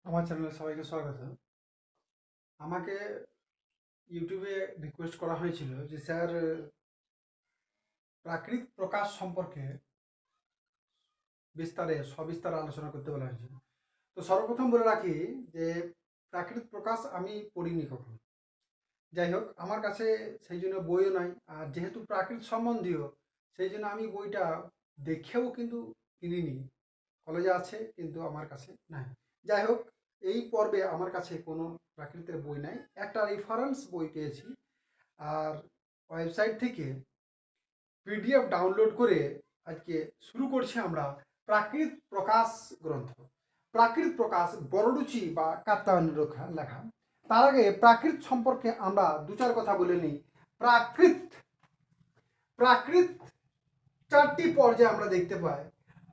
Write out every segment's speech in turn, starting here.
আমার চ্যানেলে সবাইকে স্বাগত। আমাকে ইউটিউবে রিকোয়েস্ট করা হয়েছিল যে স্যার প্রাকৃত প্রকাশ সম্পর্কে সবিস্তারে আলোচনা করতে বলা হয়েছিল। তো সর্বপ্রথম বলে রাখি যে প্রাকৃত প্রকাশ আমি পড়িনি কখনো। যাই হোক, আমার কাছে সেই জন্য বইও নাই, আর যেহেতু প্রাকৃত সম্বন্ধীয় সেই জন্য আমি বইটা দেখেও কিন্তু কিনিনি। কলেজে আছে কিন্তু আমার কাছে নাই। যাই হোক, এই পর্বে আমার কাছে কোনো প্রাকৃতের বই নাই, একটা রেফারেন্স বই পেয়েছি। আর ওয়েবসাইট থেকে পিডিএফ ডাউনলোড করে আজকে শুরু করছি আমরা প্রাকৃত প্রকাশ গ্রন্থ। প্রাকৃত প্রকাশ বড়রুচি বা কাত্তায়নের লেখা। তার আগে প্রাকৃত সম্পর্কে আমরা দু চার কথা বলে নিই। প্রাকৃত প্রাকৃত চারটি পর্যায়ে আমরা দেখতে পাই।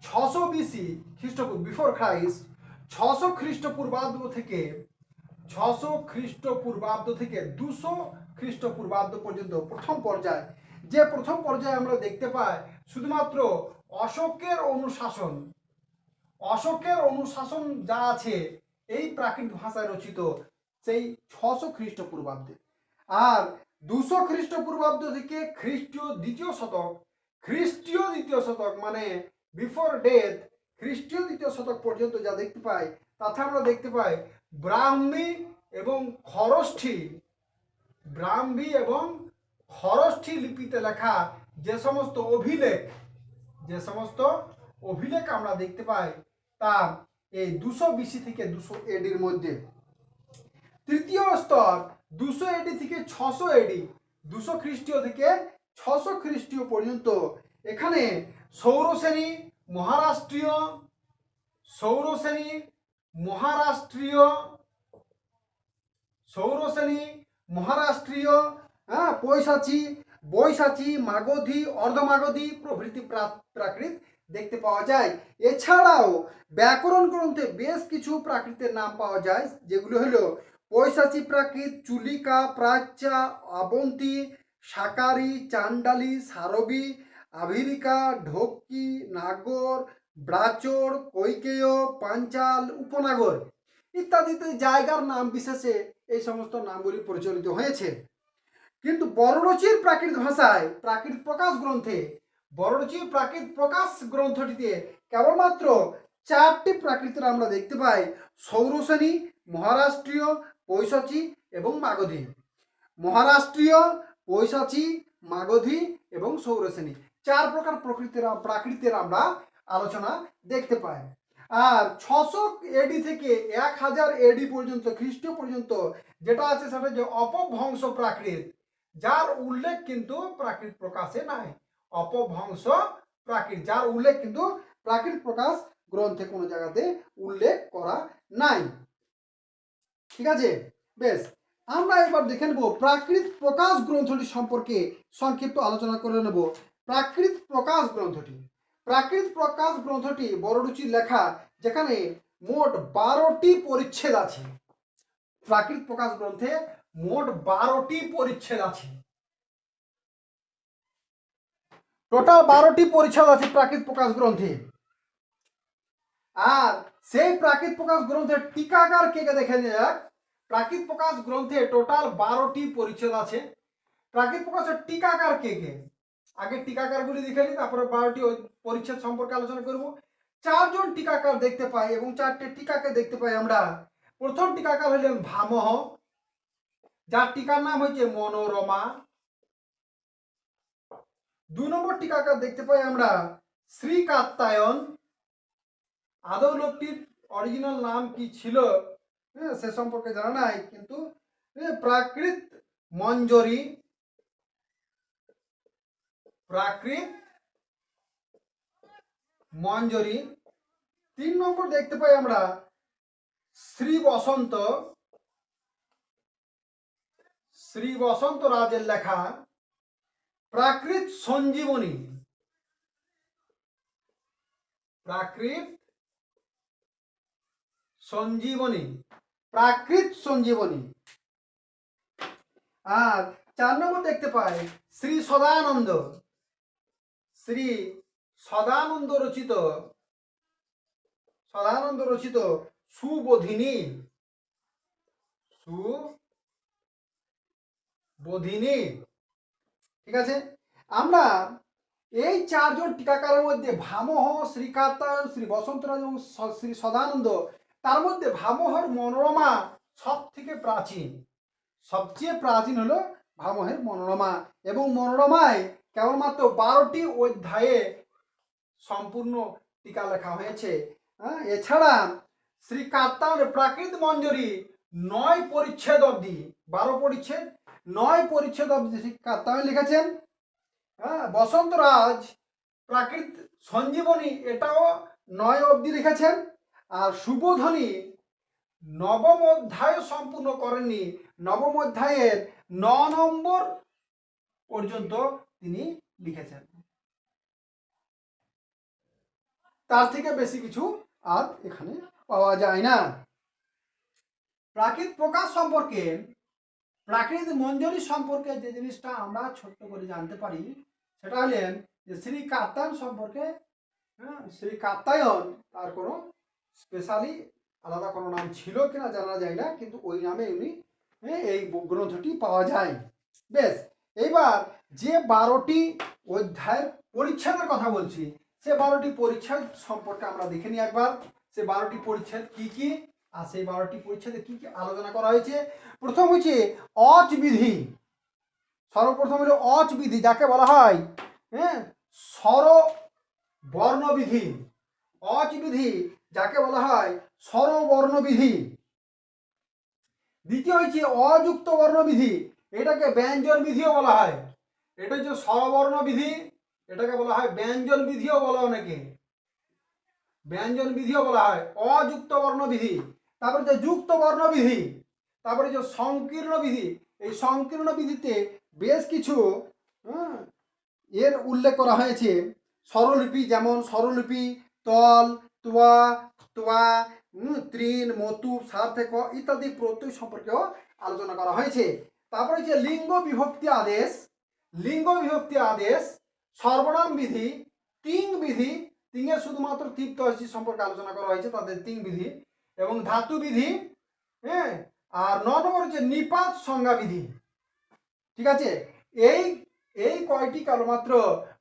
600 BC খ্রিস্টপূর্ব, বিফোর ক্রাইস্ট, 600 খ্রিস্টপূর্বাব্দ থেকে 200 খ্রিস্টপূর্বাব্দ পর্যন্ত প্রথম পর্যায়। যে প্রথম পর্যায়ে আমরা দেখতে পাই শুধুমাত্র অশোকের অনুশাসন যা আছে এই প্রাকৃত ভাষায় রচিত, সেই 600 খ্রিস্টপূর্বাব্দে। আর 200 খ্রিস্টপূর্বাব্দ থেকে খ্রিস্টীয় দ্বিতীয় শতক মানে বিফোর ডেথ, খ্রিস্টীয় দ্বিতীয় শতক পর্যন্ত যা দেখতে পাই, তাতে আমরা দেখতে পাই ব্রাহ্মী এবং খরষ্ঠী লিপিতে লেখা যে সমস্ত অভিলেখ আমরা দেখতে পাই, তা এই 200 BC থেকে 200 AD মধ্যে। তৃতীয় স্তর 200 AD থেকে 600 AD, 200 খ্রিস্টীয় থেকে 600 খ্রিস্টীয় পর্যন্ত। এখানে সৌরশ্রেণী মহারাষ্ট্রীয়, বৈশাচী, মাগধী, অর্ধমাগধী প্রভৃতি প্রাকৃত দেখতে পাওয়া যায়। এছাড়াও ব্যাকরণ গ্রন্থে বেশ কিছু প্রাকৃতের নাম পাওয়া যায়, যেগুলো হলো পৈশাচী প্রাকৃত, চুলিকা, প্রাচ্যা, অবন্তী, সাকারি, চান্ডালী, সারবী, আভিরিকা, ঢোক্কি, নাগর, ব্রাচর, কৈকেয়, পাঞ্চাল, উপনাগর ইত্যাদিতে জায়গার নাম বিশেষে এই সমস্ত নামগুলি প্রচলিত হয়েছে। কিন্তু বড়রুচির প্রাকৃত ভাষায় প্রাকৃত প্রকাশ গ্রন্থটিতে কেবলমাত্র 4টি প্রাকৃতের আমরা দেখতে পাই: সৌরশ্রেণী, মহারাষ্ট্রীয়, পৈশাচী এবং মাগধী। মহারাষ্ট্রীয়, পৈশাচী, মাগধী এবং সৌরশ্রেণী 4 প্রকার প্রাকৃতের আমরা আলোচনা দেখতে পাই। আর 600 AD থেকে 1000 AD পর্যন্ত, খ্রিস্টীয় পর্যন্ত যেটা আছে সেটা যে অপভ্রংশ প্রাকৃত, যার উল্লেখ কিন্তু প্রাকৃত প্রকাশে নাই। অপভ্রংশ প্রাকৃত, যার উল্লেখ কিন্তু প্রাকৃত প্রকাশ গ্রন্থে কোনো জায়গাতে উল্লেখ করা নাই। ঠিক আছে, বেশ। আমরা এবার দেখে নেব প্রাকৃত প্রকাশ গ্রন্থটি সম্পর্কে সংক্ষিপ্ত আলোচনা করে নেব। প্রাকৃত প্রকাশ গ্রন্থটি বড়রুচির লেখা, যেখানে মোট 12টি পরিচ্ছেদ আছে। প্রাকৃত প্রকাশ গ্রন্থে মোট 12টি পরিচ্ছেদ আছে। টোটাল 12টি পরিচ্ছেদ আছে প্রাকৃত প্রকাশ গ্রন্থে। আর সেই প্রাকৃত প্রকাশ গ্রন্থের টিকাকার কে দেখে যাক। প্রাকৃত প্রকাশ গ্রন্থে টোটাল 12টি পরিচ্ছেদ আছে। প্রাকৃত প্রকাশের টিকাকার কে? আগে টিকাকারগুলি দেখে নিই, তারপরে 12টি পরিচ্ছেদ সম্পর্কে আলোচনা করব। 4 জন টিকাকার দেখতে পাই এবং 4টে টিকাকে দেখতে পাই আমরা। প্রথম টিকাকার হলেন ভামহ, যার টিকার নাম হচ্ছে মনোরমা। 2 নম্বর টিকাকার দেখতে পাই আমরা শ্রী কাত্তায়ন। আদৌ লোকটির অরিজিনাল নাম কি ছিল সে সম্পর্কে জানা নাই, কিন্তু প্রাকৃত মঞ্জরি। 3 নম্বর দেখতে পাই আমরা শ্রী বসন্ত রাজের লেখা প্রাকৃত সঞ্জীবনী। আর 4 নম্বর দেখতে পাই শ্রী সদানন্দ রচিত সুবোধিনী, সুবোধিনী। ঠিক আছে, আমরা এই চারজন টিকাকারের মধ্যে ভামহ, শ্রী কাত্যায়ন, শ্রী বসন্তরাজ এবং শ্রী সদানন্দ, তার মধ্যে ভামহের মনোরমা সব থেকে প্রাচীন, সবচেয়ে প্রাচীন হলো ভামহের মনোরমা, এবং মনোরমায় কেবলমাত্র 12টি অধ্যায়ে সম্পূর্ণ টিকা লেখা হয়েছে। এছাড়া শ্রী কাত্যায়নের প্রাকৃত মঞ্জরি 9 পরিচ্ছেদ অবধি, 12 পরিচ্ছেদ 9 পরিচ্ছেদ অবধি শ্রী কাত্যায়ন লিখেছেন। বসন্তরাজ প্রাকৃত সঞ্জীবনী এটাও 9 অবধি লিখেছেন। আর সুবোধনী নবম অধ্যায় সম্পূর্ণ করেননি, নবম অধ্যায়ের 9 নম্বর পর্যন্ত তিনি লিখেছেন, তার থেকে বেশি কিছু আর এখানে পাওয়া যায় না। প্রাকৃত প্রকাশ সম্পর্কে, প্রাকৃত মঞ্জরি সম্পর্কে যে জিনিসটা আমরা ছোট্ট করে জানতে পারি সেটা হলেন যে শ্রী কাত্যায়ন সম্পর্কে, শ্রী কাত্যায়ন তার কোনো স্পেশালি আলাদা কোনো নাম ছিল কিনা জানা যায় না, কিন্তু ওই নামে উনি এই গ্রন্থটি পাওয়া যায়। বেশ, এইবার যে 12টি অধ্যায়ের পরিচ্ছেদের কথা বলছি, সে 12টি পরিচ্ছেদ সম্পর্কে আমরা দেখে নিই একবার। সে 12টি পরিচ্ছেদ কি কি, আর সেই 12টি পরিচ্ছেদে কি কি আলোচনা করা হয়েছে। প্রথম হচ্ছে অচ বিধি। সর্বপ্রথম হলো অচ বিধি, যাকে বলা হয় স্বর বর্ণবিধি। অচ বিধি যাকে বলা হয় স্বরবর্ণবিধি। দ্বিতীয় হচ্ছে অযুক্ত বর্ণবিধি, এটাকে ব্যঞ্জন বিধিও বলা হয়। এটা হচ্ছে স্বরবর্ণ বিধি, এটাকে বলা হয় ব্যঞ্জন বিধিও বলা, অনেকে ব্যঞ্জন বিধিও বলা হয়। অযুক্ত বর্ণ বিধি, তারপরে যে যুক্ত বর্ণ বিধি, তারপরে যে সংকীর্ণ বিধি। এই সংকীর্ণ বিধিতে বেশ কিছু এর উল্লেখ করা হয়েছে। স্বরলিপি, যেমন স্বরলিপি, তল, তোয়া, তোয়া, তৃণ, মতু, সার্থক ইত্যাদি প্রত্যয় সম্পর্কেও আলোচনা করা হয়েছে। তারপরে যে লিঙ্গ বিভক্তি আদেশ, লিঙ্গ বিভক্তি আদেশ, সর্বনাম বিধি, তিং বিধি, তিঙের শুধুমাত্র তৃপ্ত সম্পর্কে আলোচনা করা হয়েছে, তাদের তিং বিধি, এবং ধাতু বিধি। আর 9 নম্বর হচ্ছে নিপাত সংজ্ঞা বিধি। ঠিক আছে, এই এই কয়টি কেবলমাত্র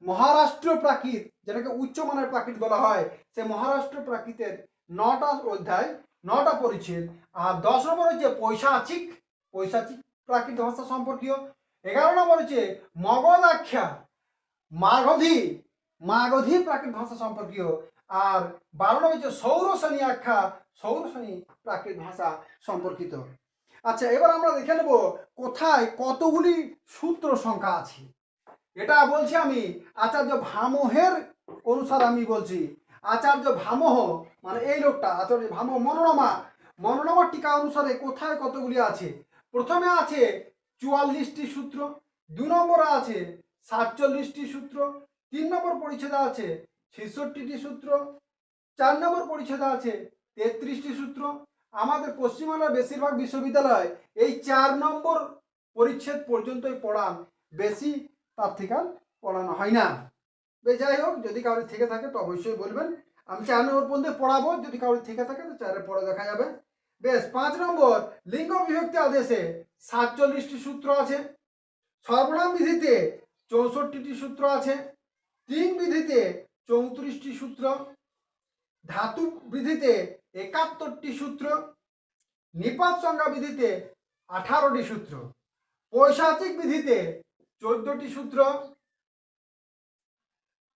মহারাষ্ট্র প্রাকৃত, যেটাকে উচ্চমানের প্রাকৃত বলা হয়, সে মহারাষ্ট্র প্রাকৃতের 9টা অধ্যায়, 9টা পরিচ্ছেদ। আর 10 নম্বর হচ্ছে পৈশাচিক, পৈশাচিক প্রাকৃত ভাষা সম্পর্কীয়। 11 নম্বর হচ্ছে মগধ আখ্যা, মাগধী, মাগধী প্রাকৃত ভাষা সম্পর্কীয়। আর 12 নম্বর হচ্ছে সৌরসেনী আখ্যা, সৌরসেনী প্রাকৃত ভাষা সম্পর্কিত। আচ্ছা, এবার আমরা দেখে নেব কোথায় কতগুলি সূত্র সংখ্যা আছে। এটা বলছি আমি আচার্য ভামহের অনুসার আমি বলছি। আচার্য ভামহ মানে এই লোকটা, আচার্য ভামহ মনোরমা, মনোরমা টিকা অনুসারে কোথায় কতগুলি আছে। প্রথমে আছে 44টি সূত্র, 2 নম্বরে আছে 47টি সূত্র, 3 নম্বর পরিচ্ছেদে আছে 66টি সূত্র, 4 নম্বর পরিচ্ছেদে আছে 33টি সূত্র। আমাদের পশ্চিমবাংলার বেশিরভাগ বিশ্ববিদ্যালয় এই 4 নম্বর পরিচ্ছেদ পর্যন্তই পড়ান, বেশি তার থেকে পড়ানো হয় না। যাই হোক, যদি কারোর থেকে থাকে তো অবশ্যই বলবেন, আমি 4 নম্বর পর্যন্ত পড়াবো, যদি কারোর থেকে থাকে তো 4-এর পরে দেখা যাবে। বেশ, 5 নম্বর লিঙ্গ বিভক্তি আদেশে 47টি সূত্র আছে, সর্বনাম বিধিতে 64টি সূত্র আছে, তিন বিধিতে 34টি সূত্র, ধাতু বিধিতে 71টি সূত্র, নিপাত সংজ্ঞা বিধিতে 18টি সূত্র, পৈশাচিক বিধিতে 14টি সূত্র,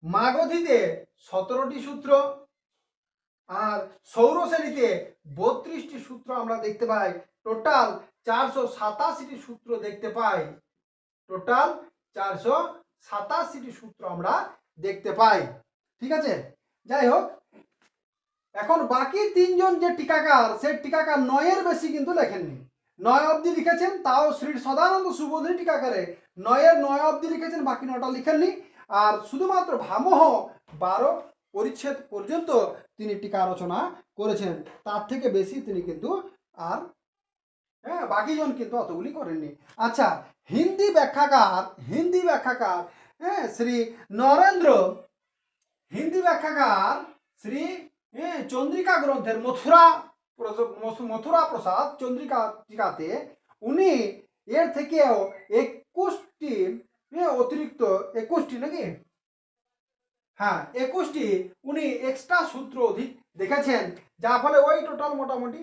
মাগধীতে 17টি সূত্র, আর সৌরশ্রেণীতে 32টি সূত্র আমরা দেখতে পাই। টোটাল 487টি সূত্র দেখতে পাই, টোটাল 487টি সূত্র আমরা দেখতে পাই। ঠিক আছে, যাই হোক, এখন বাকি 3জন যে টিকাকার, সে টিকাকার 9-এর বেশি কিন্তু লেখেননি। 9 অবধি লিখেছেন, তাও শ্রী সদানন্দ সুবোধিনী টিকাকারে 9-এর 9 অবধি লিখেছেন, বাকি 9টা লিখেননি। আর শুধুমাত্র ভামহ 12 পরিচ্ছেদ পর্যন্ত তিনি টিকা রচনা করেছেন, তার থেকে বেশি তিনি কিন্তু আর বাকিজন কিন্তু অতগুলি করেননি। আচ্ছা, হিন্দি ব্যাখ্যাকার শ্রী নরেন্দ্র, হিন্দি ব্যাখ্যাকার শ্রী চন্দ্রিকা গ্রন্থের মথুরা মথুরা প্রসাদ চন্দ্রিকাতে উনি এর থেকেও 21টি অতিরিক্ত 21টি নাকি, হ্যাঁ 21টি উনি এক্সট্রা সূত্র অধিক দেখেছেন, যার ফলে ওই টোটাল মোটামুটি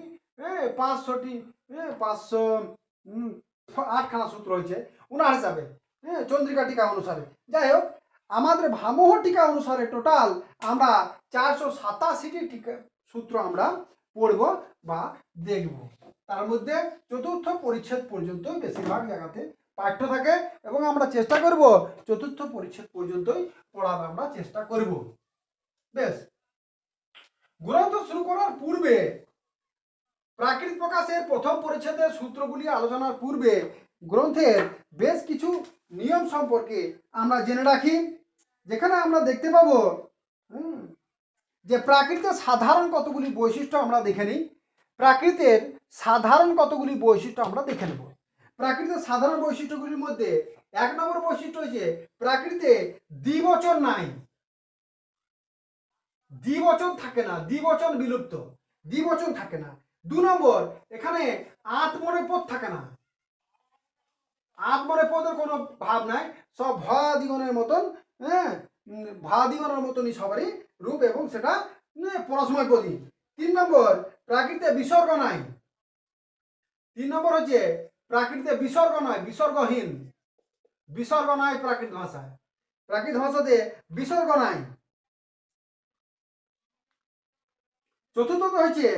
500টি 508খানা সূত্র হয়েছে উনার হিসাবে, চন্দ্রিকা টিকা অনুসারে। যাই হোক, আমাদের ভামহ টিকা অনুসারে টোটাল আমরা 487টি টিকা সূত্র আমরা পড়ব বা দেখব। তার মধ্যে চতুর্থ পরিচ্ছেদ পর্যন্ত বেশিরভাগ জায়গাতে পাঠ্য থাকে এবং আমরা চেষ্টা করব চতুর্থ পরিচ্ছেদ পর্যন্তই পড়ার আমরা চেষ্টা করব। বেশ, গ্রন্থ শুরু করার পূর্বে প্রাকৃত প্রকাশের প্রথম পরিচ্ছেদের সূত্রগুলি আলোচনার পূর্বে গ্রন্থের বেশ কিছু নিয়ম সম্পর্কে আমরা জেনে রাখি, যেখানে আমরা দেখতে পাবো যে প্রাকৃতের সাধারণ কতগুলি বৈশিষ্ট্য আমরা দেখে নিই। প্রাকৃতের সাধারণ কতগুলি বৈশিষ্ট্য আমরা দেখে নেব। প্রাকৃতের সাধারণ বৈশিষ্ট্যগুলির মধ্যে 1 নম্বর বৈশিষ্ট্য হচ্ছে প্রাকৃতে দ্বিবচন নাই, দ্বিবচন থাকে না, দ্বিবচন বিলুপ্ত, দ্বিবচন থাকে না। 2 নম্বর, এখানে আত্মনে পদ থাকে না, আত্মনে পদের কোনো ভাব নাই, সব ভয়াদিগণের মতন, ভাদিগণের মতনই সবারই রূপ এবং সেটা পরসময় পদী। 3 নম্বর, প্রাকৃতে বিসর্গ নাই। 3 নম্বর হচ্ছে প্রাকৃতে বিসর্গ নয়, বিসর্গহীন, বিসর্গ নাই প্রাকৃত ভাষায়, প্রাকৃত ভাষাতে বিসর্গ নাই। চতুর্থত হচ্ছে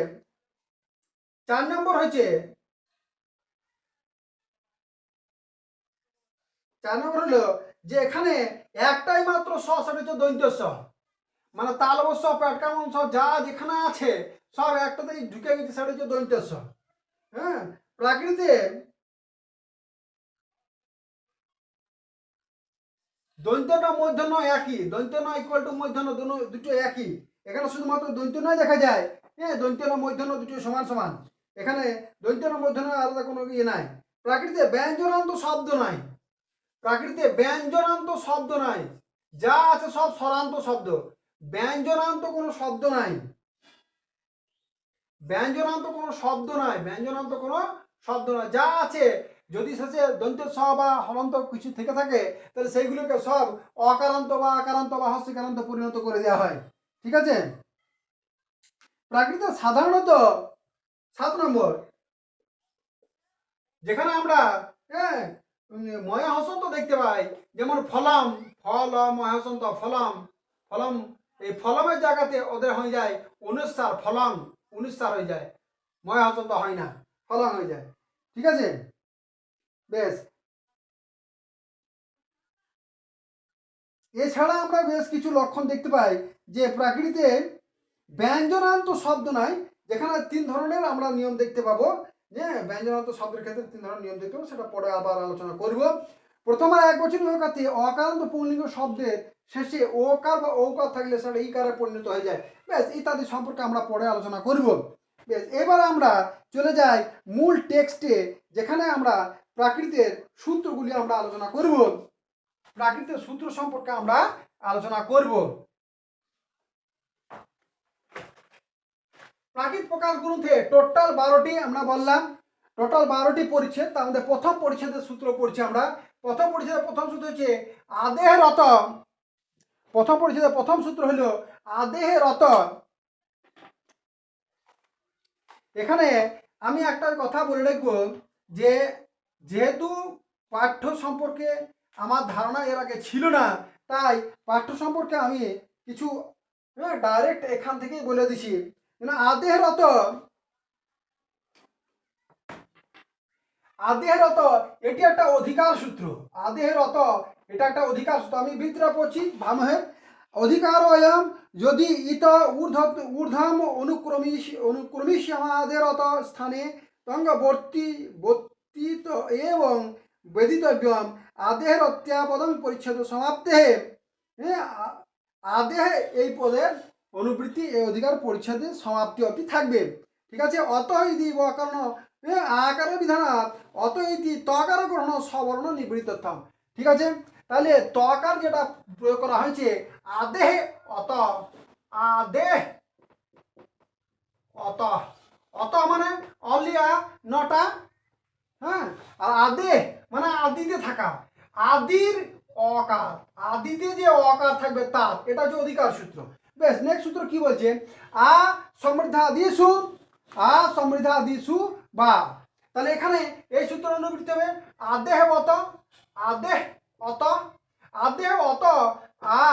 4 নম্বর হচ্ছে 4 নম্বর হলো যে এখানে একটাই মাত্র স, সেটা হচ্ছে দৈন্ত স, মানে তালবস্য প্যাটকামন স যা যেখানে আছে সব একটাতেই ঢুকে গেছে, সেটা হচ্ছে দৈন্ত স। হ্যাঁ, প্রাকৃতে দৈন্তটা মূর্ধন্য একই, দৈন্ত ন ইকুয়াল টু মূর্ধন্য দুটো একই, এখানে শুধুমাত্র দৈন্ত নয় দেখা যায়, দৈন্ত ন মূর্ধন্য দুটো সমান সমান, এখানে দৈন্ত ন মূর্ধন্য আলাদা কোনো ইয়ে নাই। প্রাকৃতে ব্যঞ্জনান্ত শব্দ নাই, প্রাকৃতে ব্যঞ্জনান্ত শব্দ নাই, যা আছে সব স্বরান্ত শব্দ, ব্যঞ্জনান্ত কোনো শব্দ নাই, ব্যঞ্জনান্ত কোনো শব্দ নাই, ব্যঞ্জনান্ত কোনো শব্দ নাই, যা আছে যদি শেষে দন্ত স বা হলন্ত কিছু থেকে থাকে তাহলে সেইগুলোকে সব অকারান্ত বা আকারান্ত বা হস্যিকারান্ত পরিণত করে দেওয়া হয়। ঠিক আছে। প্রাকৃত সাধারণত 7 নম্বর, যেখানে আমরা ময়া হসন্ত দেখতে পাই, যেমন ফলম, ফল মহাসন্ত ফলম, ফলম, এই ফলমের জায়গাতে ওদের হয়ে যায় অনুস্বার, ফলং অনুস্বার হয়ে যায়, ময়া হসন্ত হয় না, ফলং হয়ে যায়। ঠিক আছে। বেশ, এছাড়া আমরা বেশ কিছু লক্ষণ দেখতে পাই যে প্রাকৃতে ব্যঞ্জনান্ত শব্দ নাই, যেখানে 3 ধরনের আমরা নিয়ম দেখতে পাবো, যে ব্যঞ্জনান্ত শব্দের ক্ষেত্রে 3 ধরনের নিয়ম দেখতে পাবো, সেটা পরে আবার আলোচনা করব। প্রথমে একবচনী হকাতে অকারান্ত পুংলিঙ্গ শব্দের শেষে ওকার বা ঔকার থাকলে সেটা ইকারে পরিণত হয়ে যায়। বেশ, ইত্যাদি সম্পর্কে আমরা পরে আলোচনা করব। বেশ, এবার আমরা চলে যাই মূল টেক্সটে, যেখানে আমরা প্রাকৃতের সূত্রগুলি আমরা আলোচনা করব, প্রাকৃতের সূত্র সম্পর্কে আমরা আলোচনা করব। প্রাকৃত প্রকাশ গ্রন্থে টোটাল 12টি আমরা বললাম, টোটাল 12টি পরিচ্ছেদ, তার মধ্যে প্রথম পরিচ্ছেদের সূত্র পড়ছি আমরা। প্রথম পরিচ্ছেদের প্রথম সূত্র হচ্ছে আদেহে রত, প্রথম পরিচ্ছেদের প্রথম সূত্র হলো আদেহে রত। এখানে আমি একটা কথা বলে রাখবো যে যেহেতু পাঠ্য সম্পর্কে আমার ধারণা এর আগে ছিল না, তাই পাঠ্য সম্পর্কে আমি কিছু ডাইরেক্ট এখান থেকেই বলে দিছি। আদেহে রত, আদেহে রত এটি একটা অধিকার সূত্র, আদেহে রত এটা একটা অধিকার সূত্র। আমি ভিতরে পড়ছি ভামহের অধিকার অয়ম যদি ইত ঊর্ধ্বম অনুক্রমিষ্যমাদের রত স্থানে তঙ্গ বর্তিত এবং বেদিতব্যম আদেহের অত্যাপদম পরিচ্ছেদ সমাপ্তে, আদেহে এই পদের অনুবৃত্তি এই অধিকার পরিচ্ছেদের সমাপ্তি অবধি থাকবে। ঠিক আছে। অত ইতি কারণ আকার বিধানাৎ অত ইতি তকার গ্রহণ সবর্ণ নিবৃত্তম। ঠিক আছে। তাহলে তকার যেটা প্রয়োগ করা হয়েছে আদেহে অত, আদেহ অত, অত নটা, হ্যাঁ। আর আদে মানে আদিতে থাকা, আদির অকার, আদিতে যে অকার থাকবে তার, এটা হচ্ছে অধিকার সূত্র। বেশ, নেক্সট সূত্র কি বলছে? আ সমৃদ্ধাদিষু, আ সমৃদ্ধাদিষু বা, তাহলে এখানে এই সূত্র অনুবৃত্তি হবে আদেহ অত, আদেহ অত, আদেহ অত আ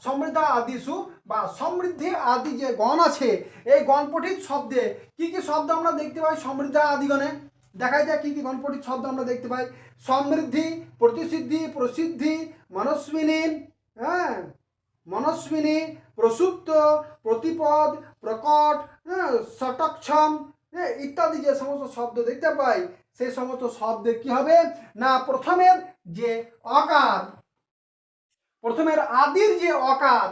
সমৃদ্ধ আদিষু বা, সমৃদ্ধি আদি যে গণ আছে এই গণপঠিত শব্দে কি কি শব্দ আমরা দেখতে পাই সমৃদ্ধ আদিগণে? দেখা যায় কি কি গণপঠিত শব্দ আমরা দেখতে পাই। সমৃদ্ধি, প্রতিসিদ্ধি, প্রসিদ্ধি, মনস্বিনী, হ্যাঁ, মনস্বিনী, প্রসুপ্ত, প্রতিপদ, প্রকট, হ্যাঁ, সটক্ষম, হ্যাঁ, ইত্যাদি যে সমস্ত শব্দ দেখতে পাই সেই সমস্ত শব্দে কি হবে না প্রথমের যে অকার, প্রথমের আদির যে অকার,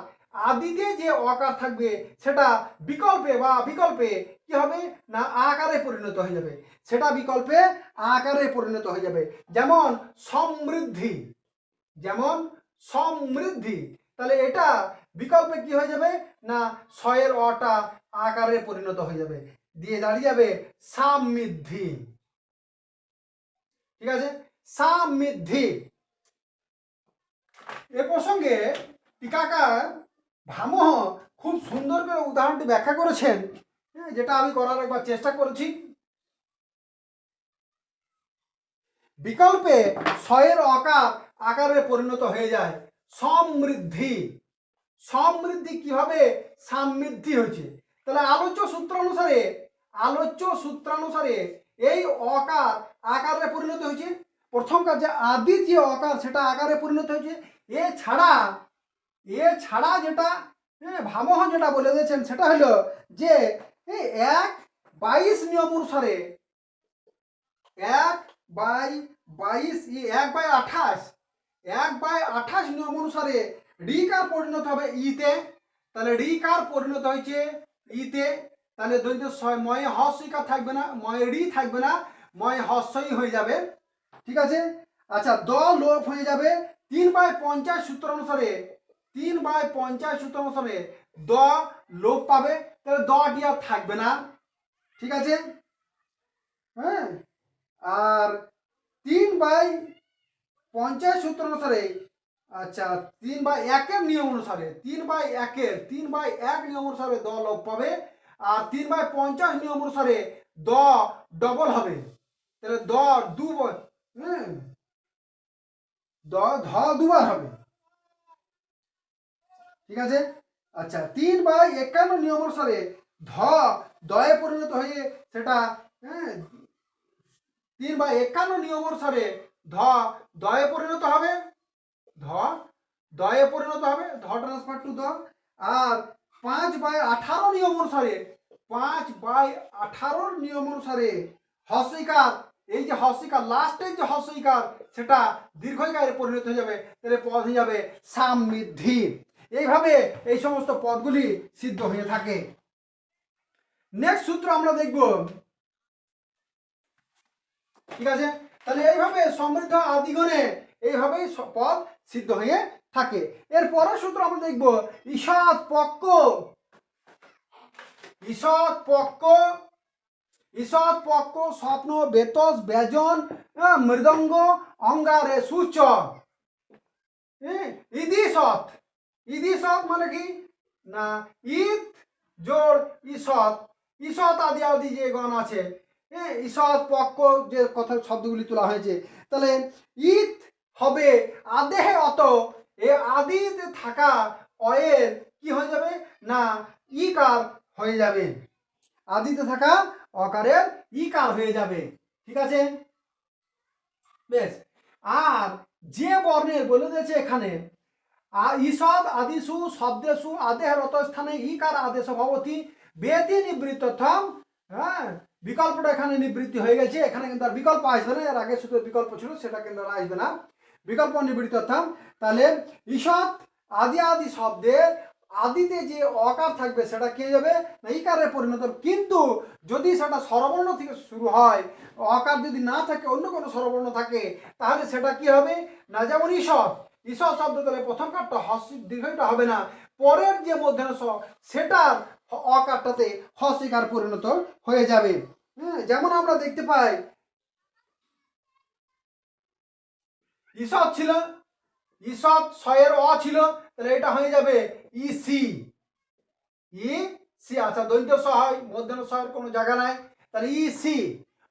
আদিতে যে অকার থাকবে সেটা বিকল্পে বা বিকল্পে কি হবে না আকারে পরিণত হয়ে যাবে, সেটা বিকল্পে আকারে পরিণত হয়ে যাবে। যেমন সমৃদ্ধি, যেমন সমৃদ্ধি, তাহলে এটা বিকল্পে কি হয়ে যাবে না ছয়ের অটা আকারে পরিণত হয়ে যাবে, দিয়ে দাঁড়িয়ে যাবে সমৃদ্ধি। ঠিক আছে, সমৃদ্ধি। এ প্রসঙ্গে টিকাকার ভামহ খুব সুন্দর করে উদাহরণটি ব্যাখ্যা করেছেন, যেটা আমি করার একবার চেষ্টা করেছি। বিকল্পে ছয়ের অকার আকারে পরিণত হয়ে যায় সমৃদ্ধি। সমৃদ্ধি কিভাবে সমৃদ্ধি হয়েছে? তাহলে আলোচ্য সূত্রানুসারে, আলোচ্য সূত্রানুসারে এই অকার আকারে পরিণত হয়েছে। প্রথমকার যে আদি যে অকার সেটা আকারে পরিণত হয়েছে। এছাড়া যেটা ভামহ যেটা বলে দিয়েছেন সেটা হলো যে 1/22 নিয়ম অনুসারে, 1/22, 1/28, 1/28 নিয়ম অনুসারে রিকার পরিণত হবে ইতে। তাহলে রিকার পরিণত হয়েছে ইতে, তাহলে দৈত্য ময়ে হস্যইকার থাকবে না, ময়ে রি থাকবে না, ময়ে হস্যই হয়ে যাবে। ঠিক আছে, আচ্ছা, দ লোপ হয়ে যাবে 3/50 সূত্র অনুসারে, 3/50 সূত্র অনুসারে দ লোপ পাবে, তাহলে দটি আর থাকবে না। ঠিক আছে, হ্যাঁ। আর 3/50 সূত্র অনুসারে, আচ্ছা 3/1 নিয়ম অনুসারে, 3/1 নিয়ম অনুসারে দ লোপ পাবে। আর 3/50 নিয়ম অনুসারে দ ডবল হবে, তাহলে দ ধ দুবার হবে। ঠিক আছে, আচ্ছা 3/51 নিয়ম অনুসারে ধ দয়ে পরিণত হয়ে সেটা 3/51 নিয়ম অনুসারে ধ দয়ে পরিণত হবে, ধ দয়ে পরিণত হবে, ধ ট্রান্সফার টু দ। আর 5/18 নিয়ম অনুসারে, 5/18 নিয়ম অনুসারে হস্যইকার, এই যে হস্যইকার লাস্টের যে হস্যইকার সেটা দীর্ঘইকারে পরিণত হয়ে যাবে, তাহলে পদ হয়ে যাবে সমৃদ্ধি। এইভাবে এই সমস্ত পদগুলি সিদ্ধ হয়ে থাকে। নেক্সট সূত্র আমরা দেখব। ঠিক আছে, তাহলে এইভাবে সমৃদ্ধ আদিগণে এইভাবেই পদ সিদ্ধ হয়ে থাকে। এর পরের সূত্র আমরা দেখব ঈষৎ পক্ক, ঈষৎ পক্ক, ঈষৎ পক্ক স্বপ্ন বেতস ব্যজন মৃদঙ্গ অঙ্গারে সূচ, ইদিশৎ, ইদিশৎ মানে কি না ঈদ জোড় ঈষৎ, ঈষৎ আদি আদি যে গণ আছে, ঈষৎ পক্ক যে কথা শব্দগুলি তোলা হয়েছে, তাহলে ঈদ হবে আদেহে অত, এ আদিতে থাকা অয়ের কি হয়ে যাবে না ইকার হয়ে যাবে, আদিতে থাকা অকারের ইকার হয়ে যাবে। ঠিক আছে, বেশ। আর যে বর্ণের বলে দিয়েছে এখানে ঈষৎ আদিষু শব্দেষু আদেহের অত স্থানে ইকার আদেশ ভবতি বেতি নিবৃত্তম, হ্যাঁ, বিকল্পটা এখানে নিবৃত্তি হয়ে গেছে, এখানে কিন্তু আর বিকল্প আসবে না, এর আগে শুধু বিকল্প ছিল সেটা কিন্তু আর আসবে না, বিকল্প নিবৃত্তম। তাহলে ঈষৎ আদি আদি শব্দের আদিতে যে অকার থাকবে সেটা কি যাবে না ইকারে পরিণত, কিন্তু যদি সেটা স্বরবর্ণ থেকে শুরু হয়, অকার যদি না থাকে অন্য কোনো স্বরবর্ণ থাকে তাহলে সেটা কি হবে না, যেমন ঈষৎ, ঈষৎ শব্দ তাহলে প্রথম কারটা দীর্ঘটা হবে না, পরের যে মধ্যাহ্ন সেটার অকারটাতে হস্যিকার পরিণত হয়ে যাবে। হ্যাঁ, যেমন আমরা দেখতে পাই ঈষৎ ছিল, ঈষৎ ছয়ের অ ছিল, তাহলে এটা হয়ে যাবে ইসি। ই সি, আচ্ছা দৈন্ত স হয়, মধ্যাহ্ন সয়ের কোনো জায়গা নাই, তাহলে ই সি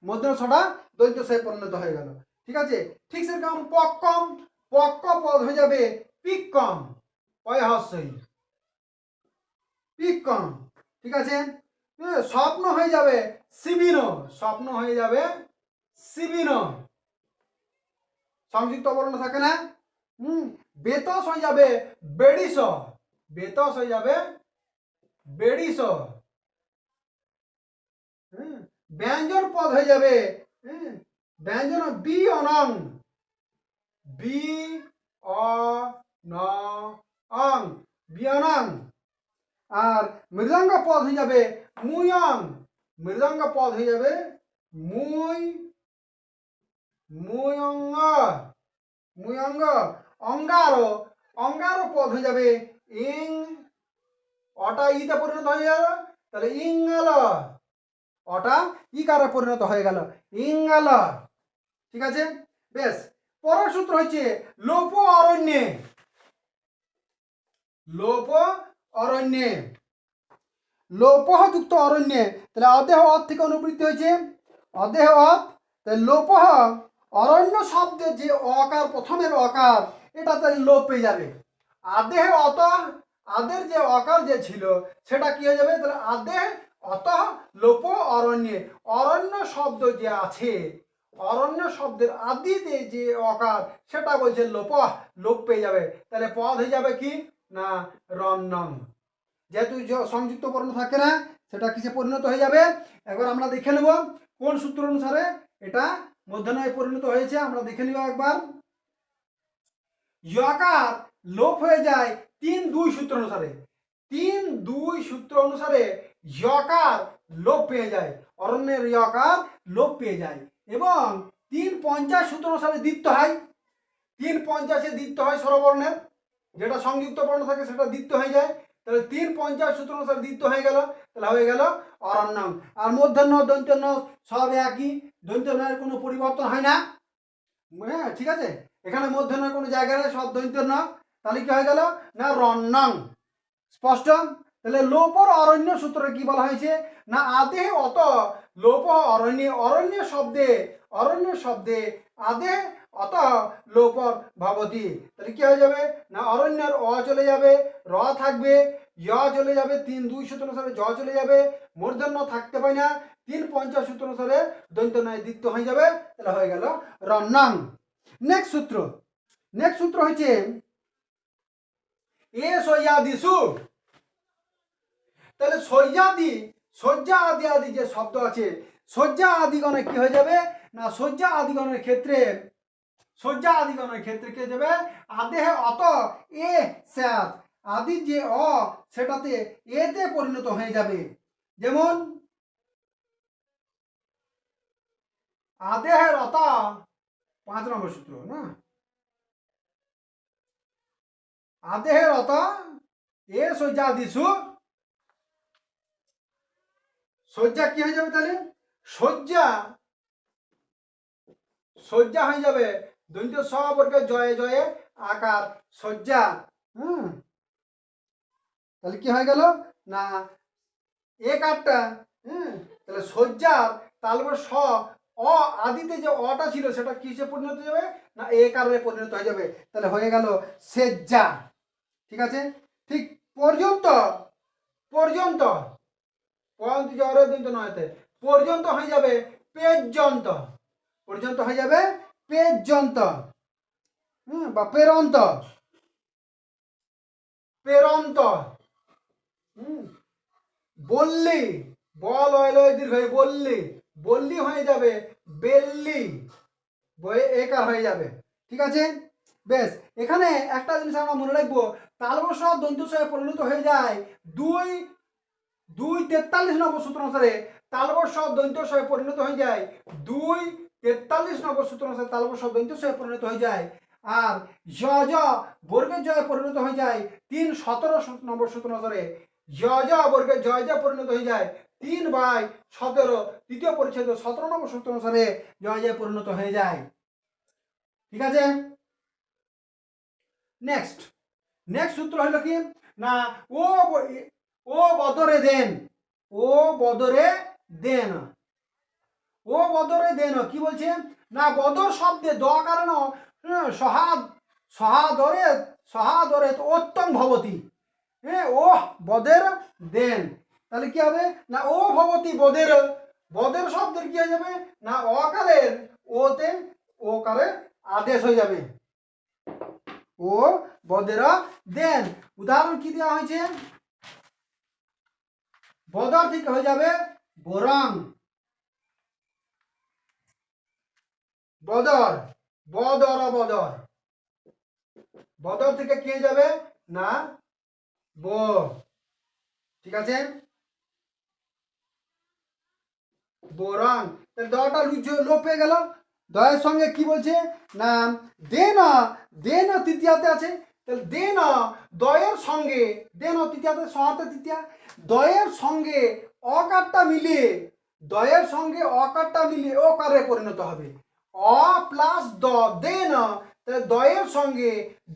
মধ্যাহ্ন সটা দৈন্ত সয়ে পরিণত হয়ে গেল। ঠিক আছে, ঠিক সেরকম পক্কম, পক্ক পদ হয়ে যাবে পিক্কম, পয় হস্যই পিক্কম। ঠিক আছে, স্বপ্ন হয়ে যাবে শিবিন, স্বপ্ন হয়ে যাবে শিবিন, সংযুক্ত বর্ণ থাকে না। বেতস হয়ে যাবে বেড়িস, বেতস হয়ে যাবে বেড়িস। ব্যঞ্জন পদ হয়ে যাবে ব্যঞ্জন বি অনং, বি অ ন অং, বিয়নং। আর মৃদঙ্গ পদ হয়ে যাবে মুয়ং, মৃদঙ্গ পদ হয়ে যাবে মুই, মুয়ঙ্গ, মুয়ঙ্গ। অঙ্গার, অঙ্গার পদ হয়ে যাবে ইং, অটা ইতে পরিণত হয়ে যাবে, তাহলে ইঙ্গাল, অটা ইকারে পরিণত হয়ে গেল ইঙ্গাল। ঠিক আছে, বেশ। পরের সূত্র হচ্ছে লোপ অরণ্যে, লোপ অরণ্যে, লোপ যুক্ত অরণ্যে, তাহলে অদেহ অত থেকে অনুবৃত্তি হয়েছে অদেহ অত, তাহলে লোপ অরণ্য শব্দের যে অকার, প্রথমের অকার, এটা তাহলে লোপ পেয়ে যাবে। আদেহ অত, আদের যে অকার যে ছিল সেটা কি হয়ে যাবে, তাহলে আদেহ অত লোপ অরণ্যে, অরণ্য শব্দ যে আছে, অরণ্য শব্দের আদিতে যে অকার সেটা বলছে লোপ, লোপ পেয়ে যাবে। তাহলে পদ হয়ে যাবে কি না রন্নং, যেহেতু সংযুক্ত বর্ণ থাকে না সেটা কিসে পরিণত হয়ে যাবে। একবার আমরা দেখে নেব কোন সূত্র অনুসারে এটা মূর্ধন্যে পরিণত হয়েছে, আমরা দেখে নিব একবার। যকার লোপ হয়ে যায় 3-2 সূত্র অনুসারে, 3-2 সূত্র অনুসারে যকার লোপ পেয়ে যায়, অরণ্যের যকার লোপ পেয়ে যায়। এবং 3-50 সূত্র অনুসারে দ্বিত্ব হয়, 3-50-এ দ্বিত্ব হয় স্বরবর্ণের, যেটা সংযুক্ত বর্ণ থাকে সেটা দ্বিত্ব হয়ে যায়। তাহলে 3-50 সূত্র অনুসারে দ্বিত্ব হয়ে গেল, তাহলে হয়ে গেল অরণ্যং। আর মূর্ধন্য দন্ত্যন্য সব একই, দন্ত্যন্যের কোনো পরিবর্তন হয় না। হ্যাঁ, ঠিক আছে, এখানে মূর্ধন্য কোনো জায়গায় নেই, সব দন্ত্যন্য, তাহলে কি হয়ে গেল না রণ্যং। স্পষ্ট। তাহলে লোপর অরণ্য সূত্রে কি বলা হয়েছে না আদেহ অত লোপ অরণ্যে, অরণ্য শব্দে, অরণ্য শব্দে আদেহ অত লোপর ভবতি, তাহলে কি হয়ে যাবে না অরণ্যের অ চলে যাবে, র থাকবে, য় চলে যাবে, 3-2 সূত্র অনুসারে জ চলে যাবে, মূর্ধন্য থাকতে পায় না, 3-50 সূত্র অনুসারে দন্ত নয় দ্বিত্ব হয়ে যাবে, তাহলে হয়ে গেল রণ্যং। নেক্সট সূত্র, নেক্সট সূত্র হচ্ছে এ সৈয়াদিসু, তাহলে শয্যাদি, শয্যা আদি আদি যে শব্দ আছে, শয্যা আদিগণে কি হয়ে যাবে না শয্যা আদিগণের ক্ষেত্রে, শয্যা আদিগণের ক্ষেত্রে কি যাবে আদেহ অত এ স্যাত, আদি যে অ সেটাতে এতে পরিণত হয়ে যাবে। যেমন আদেহের অত 5 নম্বর সূত্র না, আদেহের অত এ শয্যাদিসু, শয্যা কি হয়ে যাবে তাহলে শয্যা, শয্যা হয়ে যাবে দৈন্ত স বর্গের জয়ে জয়ে আকার শয্যা। তাহলে কি হয়ে গেল না এক আটটা, তাহলে শয্যার তালবর স, অ আদিতে যে অটা ছিল সেটা কিসে পরিণত হয়ে যাবে না এ কারণে পরিণত হয়ে যাবে, তাহলে হয়ে গেল সেজ্জা। ঠিক আছে, ঠিক পর্যন্ত, পর্যন্ত পর্যন্ত জ্বরে দিন নয়তে পর্যন্ত হয়ে যাবে পেজন্ত, পর্যন্ত হয়ে যাবে পেজন্ত, বা পেরন্ত, পেরন্ত। বললি, বল অয় দীর্ঘ বললি, বললি হয়ে যাবে বেল্লি, বয়ে একার হয়ে যাবে। ঠিক আছে, বেশ। এখানে একটা জিনিস আমরা মনে রাখবো, তালবস দন্তুসয়ে পরিণত হয়ে যায় 2-43 নম্বর সূত্র অনুসারে, তালবস দন্তুসয়ে পরিণত হয়ে যায় 2-43 নম্বর সূত্র অনুসারে তালবস দন্তুসয়ে পরিণত হয়ে যায়। আর জ জ বর্গের জয়ে পরিণত হয়ে যায় 3-17 নম্বর সূত্র অনুসারে, জ জ বর্গের জয় জ পরিণত হয়ে যায় 3/17 তৃতীয় পরিচ্ছেদ 17 নম্বর সূত্র অনুসারে জয় পরিণত হয়ে যায়। ঠিক আছে, নেক্সট সূত্র হলো কি না ও বদরে দেন, ও বদরে দেন, ও বদরে দেন কি বলছে না বদর শব্দে দ কারণ সহাদরে সহাদরে উত্তম ভবতি, হ্যাঁ ও বদের দেন, তাহলে কি হবে না ও ভবতি বদের, বদের শব্দের কি হয়ে যাবে না অকারের ওতে ওকারে আদেশ হয়ে যাবে, ও বদেরা দেন। উদাহরণ কি দেওয়া হয়েছে বদর থেকে হয়ে যাবে বরং, বদর বদর বদর, বদর থেকে কি হয়ে যাবে না ব, ঠিক আছে বরং, তাহলে দটা লোপ পেয়ে গেল। দয়ের সঙ্গে কি বলছে না দে না তৃতীয়াতে আছে, তাহলে দে না দয়ের সঙ্গে দে না তৃতীয়াতে সহাতে তৃতীয়া, দয়ের সঙ্গে অকারটা মিলিয়ে, দয়ের সঙ্গে অকারটা মিলিয়ে ওকারে পরিণত হবে, অ প্লাস দ দে না, তাহলে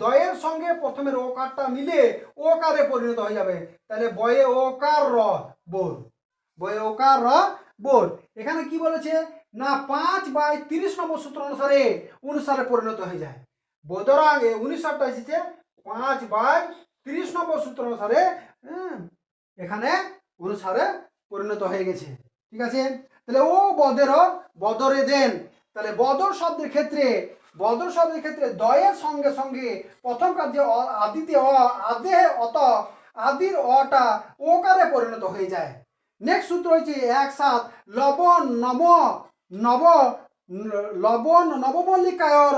দয়ের সঙ্গে প্রথমের ওকারটা মিলে ওকারে পরিণত হয়ে যাবে, তাহলে বয়ে ওকার র বোর, বয়ে ওকার র বোর। এখানে কি বলেছে না 5/30 নম্বর সূত্র অনুসারে পরিণত হয়ে যায়, বদরাং 19টা এসেছে 5/30 নম্বর সূত্র অনুসারে এখানে অনুসারে পরিণত হয়ে গেছে। ঠিক আছে, তাহলে ও বদরে দেন, তাহলে বদর শব্দের ক্ষেত্রে দয়ের সঙ্গে সঙ্গে প্রথম কার্যে আদিতে আদে অত আদির অটা ওকারে পরিণত হয়ে যায়। নেক্সট সূত্র হচ্ছে 1/7 লবণ নবমল্লিকায়র